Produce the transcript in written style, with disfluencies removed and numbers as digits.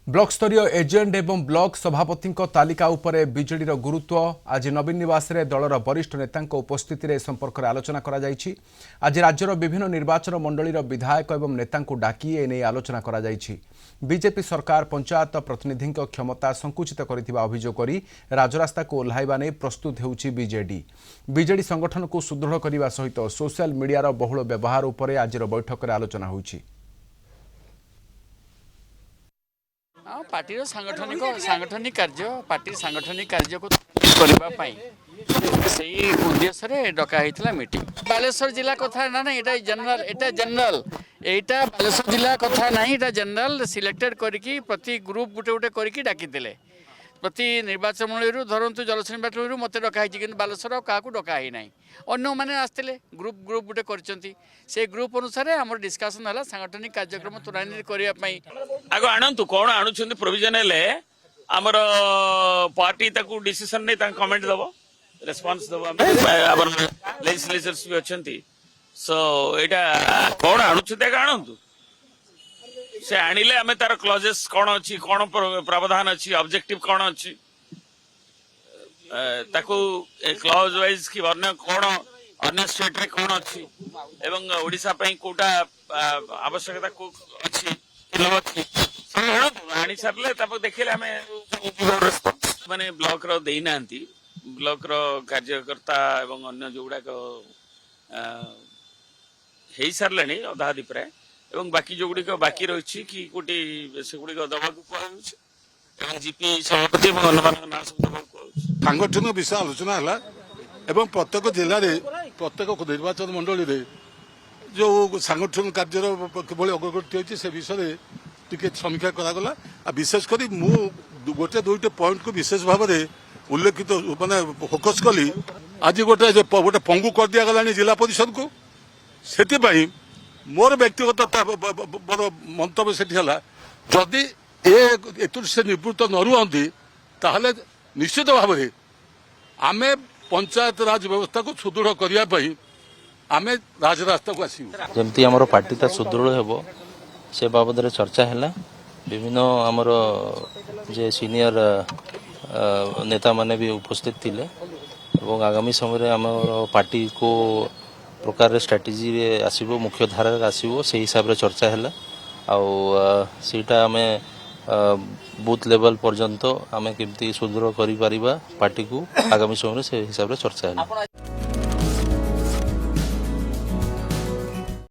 Block स्तरीय agent एवं block सभापति तालिका उपरे बीजेडी गुरुत्व आज नवीन निवास रे दलर वरिष्ठ नेता उपस्थित संपर्क में आलोचना करा जायछि। आज राज्यर विभिन्न निर्वाचन मंडलीर विधायक एवं नेता डाकी एने आलोचना करा जायछि। बीजेपी सरकार पंचायत प्रतिनिधि क्षमता संकुचित करथिबा अभियोग करी राजरास्ता को ओह्लाइबा नै प्रस्तुत हेउछि बीजेडी संगठन को सुदृढ़ करने सहित सोशल मीडिया बहुल व्यवहार उपरे आजिर बैठक में आलोचना होइछि। पार्टी सांगठनिक कार्य को करने उद्देश्य रे डका होता मीटिंग। बालेश्वर जिला कथा ना एटा जनरल एटा बालेश्वर जिला कथा ना एटा जनरल सिलेक्टेड करके प्रति ग्रुप गुटे गुटे करके डाकी देले। प्रति निर्वाचन मंडली धरतु जलश्री मंडली मत डकाई कि बालेश्वर क्या डका ही ना अन्न मैंने आसते ग्रुप गुटे कर ग्रुप अनुसार आम डिस्कसन है सांगठनिक कार्यक्रम त्वरान्वित करने आग आणतु कौन आणुंट प्रोविजन आमर पार्टी डिसीजन नहीं कमेंट दब रेस्पॉन्स दब लेजिस्लेचर्स भी अच्छा सो यहाँ कौन आणुंट आणतु से आणिले आमे तार क्लॉजेस कौन अच्छी कौन प्रावधान अच्छी ऑब्जेक्टिव कौन अच्छी ताकू क्लॉज वाइज कि अन्य कौन अन्य स्टेट रे कौन अच्छी एवं ओडिशा पई कोटा आवश्यकता को अच्छी किलो अच्छी आनी सारले ताप देखिले आमे माने ब्लॉक रो देई नांती ब्लॉक रो कार्यकर्ता एवं अन्य जोगुडा को हेई सारलेनी अधा अधि प्राय एवं बाकी जो गुड़ी बाकी रही कि गोटे से गुड़ी दवा जीपी सभापति सांगठन विषय आलोचना है एवं प्रत्येक जिले में प्रत्येक निर्वाचन मंडली रे जो सांगठन कार्य अग्रगति होती से विषय टी समीक्षा करागला विशेषकर मु गोटे दुईटे पॉइंट को विशेष भाव में उल्लेखित माने फोकस कली। आज गोटे गोटे पंगु कर दिया गला जिला परिषद को से मोर व्यक्तिगत बड़ मंतव्य से जदि से निवृत्त न रुहति ताहले निश्चित भाव में आम पंचायत राज व्यवस्था को सुदृढ़ करने आम राजरास्ता को आसबू जमती आमर पार्टी सुदृढ़ हेब से बाबद चर्चा है। विभिन्न आमर जे सीनियर नेता माने भी उपस्थित थिले एवं आगामी समय आम पार्टी को प्रकार स्ट्राटेजी आसो मुख्य धारा आसो से हिसाब रे चर्चा है आईटा आम बूथ लेवल पर्यंत आम केमती सुदृढ़ करि पारिबा पार्टी को आगामी समय से हिसाब रे चर्चा है।